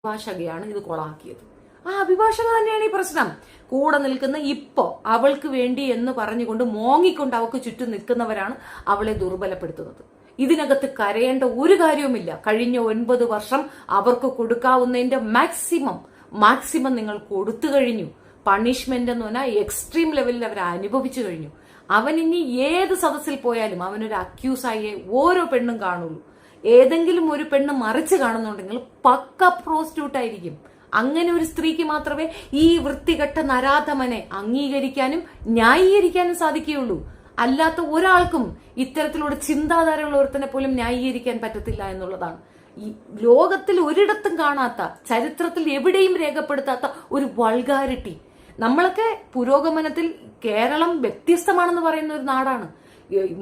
അഭിഭാഷകയാണ് ഇത് കൊളാക്കിയത്. ആ അഭിഭാഷക തന്നെയാണ് ഈ പ്രശ്നം. കൂടെ നിൽക്കുന്ന ഇപ്പോ അവൾക്ക് വേണ്ടി എന്ന് പറഞ്ഞുകൊണ്ട് മോങ്ങിക്കൊണ്ട് അവൾക്ക് ചുറ്റും നിൽക്കുന്നവരാണ് അവളെ ദുർബലപ്പെടുത്തുന്നത്. ഇതിനകത്ത് കരയേണ്ട ഒരു കാര്യവുമില്ല. കഴിഞ്ഞ 9 വർഷം അവർക്ക് കൊടുക്കാവുന്നതിന്റെ മാക്സിമം നിങ്ങൾ കൊടുത്തു കഴിഞ്ഞു. പണിഷ്മെന്റ് എന്ന് പറഞ്ഞാൽ എക്സ്ട്രീം ലെവലിൽ അവർ അനുഭവിച്ചു കഴിഞ്ഞു. അവൻ ഇനി ഏത് സദസ്സിൽ പോയാലും അവനൊരു അക്യൂസായേ ഓരോ പെണ്ണും കാണുള്ളൂ. ഏതെങ്കിലും ഒരു പെണ്ണ് മറിച്ച് കാണുന്നുണ്ടെങ്കിൽ പക്ക പ്രോസ്റ്റിറ്റ്യൂട്ട് ആയിരിക്കും. അങ്ങനെ ഒരു സ്ത്രീക്ക് മാത്രമേ ഈ വൃത്തികെട്ട നരാധമനെ അംഗീകരിക്കാനും ന്യായീകരിക്കാനും സാധിക്കുകയുള്ളൂ. അല്ലാത്ത ഒരാൾക്കും ഇത്തരത്തിലുള്ള ചിന്താധാരയുള്ള ഒരുത്തനെ പോലും ന്യായീകരിക്കാൻ പറ്റത്തില്ല എന്നുള്ളതാണ്. ഈ ലോകത്തിൽ ഒരിടത്തും കാണാത്ത, ചരിത്രത്തിൽ എവിടെയും രേഖപ്പെടുത്താത്ത ഒരു വൾഗാരിറ്റി. നമ്മളൊക്കെ പുരോഗമനത്തിൽ കേരളം വ്യത്യസ്തമാണെന്ന് പറയുന്ന ഒരു നാടാണ്.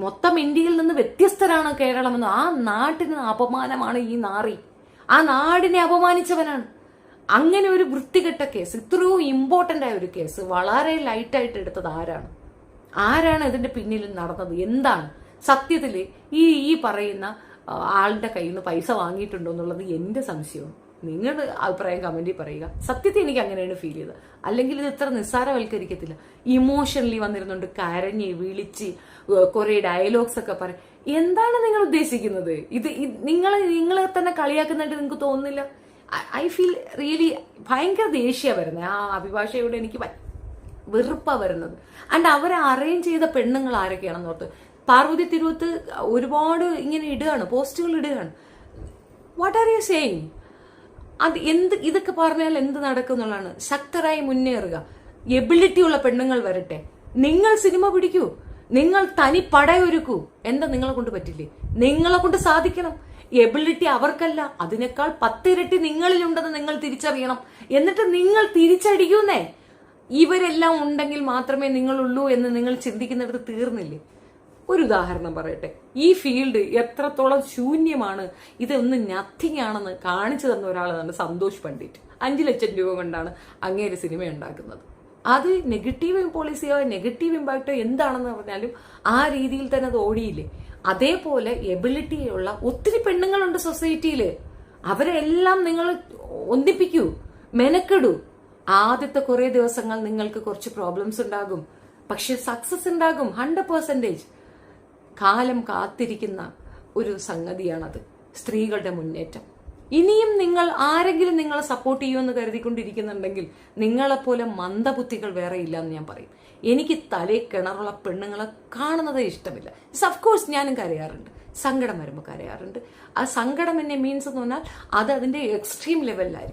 മൊത്തം ഇന്ത്യയിൽ നിന്ന് വ്യത്യസ്തരാണ് കേരളം എന്ന്. ആ നാട്ടിന് അപമാനമാണ് ഈ നാറി. ആ നാടിനെ അപമാനിച്ചവനാണ്. അങ്ങനെ ഒരു വൃത്തികെട്ട കേസ്, ഇത്രയും ഇമ്പോർട്ടന്റ് ആയ ഒരു കേസ് വളരെ ലൈറ്റായിട്ട് എടുത്തത് ആരാണ് ഇതിന്റെ പിന്നിൽ നടന്നത്? എന്താണ് സത്യത്തില് ഈ പറയുന്ന ആളുടെ കയ്യിൽ നിന്ന് പൈസ വാങ്ങിയിട്ടുണ്ടോ എന്നുള്ളത് എന്റെ സംശയമാണ്. നിങ്ങളുടെ അഭിപ്രായം കമന്റിൽ പറയുക. സത്യത്തിൽ എനിക്ക് അങ്ങനെയാണ് ഫീൽ ചെയ്തത്. അല്ലെങ്കിൽ ഇത് ഇത്ര നിസ്സാരവൽക്കരിക്കത്തില്ല. ഇമോഷണലി വന്നിരുന്നുണ്ട്, കരഞ്ഞ് വിളിച്ച് കുറെ ഡയലോഗ്സ് ഒക്കെ പറയും. എന്താണ് നിങ്ങൾ ഉദ്ദേശിക്കുന്നത്? ഇത് നിങ്ങളെ തന്നെ കളിയാക്കുന്നായിട്ട് നിങ്ങൾക്ക് തോന്നുന്നില്ല? ഐ ഫീൽ റിയലി ഭയങ്കര ദേഷ്യ വരുന്നത്. ആ അഭിഭാഷകയോട് എനിക്ക് വെറുപ്പാ വരുന്നത്. ആൻഡ് അവരെ അറേഞ്ച് ചെയ്ത പെണ്ണുങ്ങൾ ആരൊക്കെയാണെന്ന് ഓർത്ത് പാർവതി തിരുവത്ത് ഒരുപാട് ഇങ്ങനെ ഇടുകയാണ്, പോസ്റ്റുകൾ ഇടുകയാണ്. What are you saying? അത് ഇതൊക്കെ പറഞ്ഞാൽ എന്ത് നടക്കും എന്നുള്ളതാണ്. ശക്തരായി മുന്നേറുക, എബിലിറ്റി ഉള്ള പെണ്ണുങ്ങൾ വരട്ടെ. നിങ്ങൾ സിനിമ പിടിക്കൂ, നിങ്ങൾ തനി പടയൊരുക്കൂ. എന്താ നിങ്ങളെ കൊണ്ട് പറ്റില്ലേ? നിങ്ങളെ കൊണ്ട് സാധിക്കണം. എബിലിറ്റി അവർക്കല്ല, അതിനേക്കാൾ 10 ഇരട്ടി നിങ്ങളിലുണ്ടെന്ന് നിങ്ങൾ തിരിച്ചറിയണം. എന്നിട്ട് നിങ്ങൾ തിരിച്ചടിക്കുന്നേ. ഇവരെല്ലാം ഉണ്ടെങ്കിൽ മാത്രമേ നിങ്ങളുള്ളൂ എന്ന് നിങ്ങൾ ചിന്തിക്കുന്നിടത്ത് തീർന്നില്ലേ? ഒരു ഉദാഹരണം പറയട്ടെ. ഈ ഫീൽഡ് എത്രത്തോളം ശൂന്യമാണ്, ഇതൊന്നും നത്തിങ് ആണെന്ന് കാണിച്ചു തന്ന ഒരാളാണ് സന്തോഷ് പണ്ഡിറ്റ്. 5 ലക്ഷം രൂപ കൊണ്ടാണ് അങ്ങേര് സിനിമ ഉണ്ടാക്കുന്നത്. അത് നെഗറ്റീവ് പോളിസിയോ നെഗറ്റീവ് ഇമ്പാക്റ്റോ എന്താണെന്ന് പറഞ്ഞാലും ആ രീതിയിൽ തന്നെ അത് ഓടിയില്ലേ. അതേപോലെ എബിലിറ്റിയുള്ള ഒത്തിരി പെണ്ണുങ്ങളുണ്ട് സൊസൈറ്റിയില്. അവരെല്ലാം നിങ്ങൾ ഒന്നിപ്പിക്കൂ, മെനക്കെടൂ. ആദ്യത്തെ കുറെ ദിവസങ്ങൾ നിങ്ങൾക്ക് കുറച്ച് പ്രോബ്ലംസ് ഉണ്ടാകും, പക്ഷെ സക്സസ് ഉണ്ടാകും 100%. കാലം കാത്തിരിക്കുന്ന ഒരു സംഗതിയാണത്, സ്ത്രീകളുടെ മുന്നേറ്റം. ഇനിയും നിങ്ങൾ ആരെങ്കിലും നിങ്ങളെ സപ്പോർട്ട് ചെയ്യുമെന്ന് കരുതിക്കൊണ്ടിരിക്കുന്നുണ്ടെങ്കിൽ നിങ്ങളെപ്പോലെ മന്ദബുദ്ധികൾ വേറെ ഇല്ലെന്ന് ഞാൻ പറയും. എനിക്ക് തലേ കിണറുള്ള പെണ്ണുങ്ങളെ കാണുന്നതേ ഇഷ്ടമില്ല. അഫ്കോഴ്സ് ഞാനും കരയാറുണ്ട്, സങ്കടം വരുമ്പോൾ കരയാറുണ്ട്. ആ സങ്കടം എന്നെ മീൻസ് എന്ന് പറഞ്ഞാൽ അത് അതിന്റെ എക്സ്ട്രീം ലെവലിലായിരിക്കും.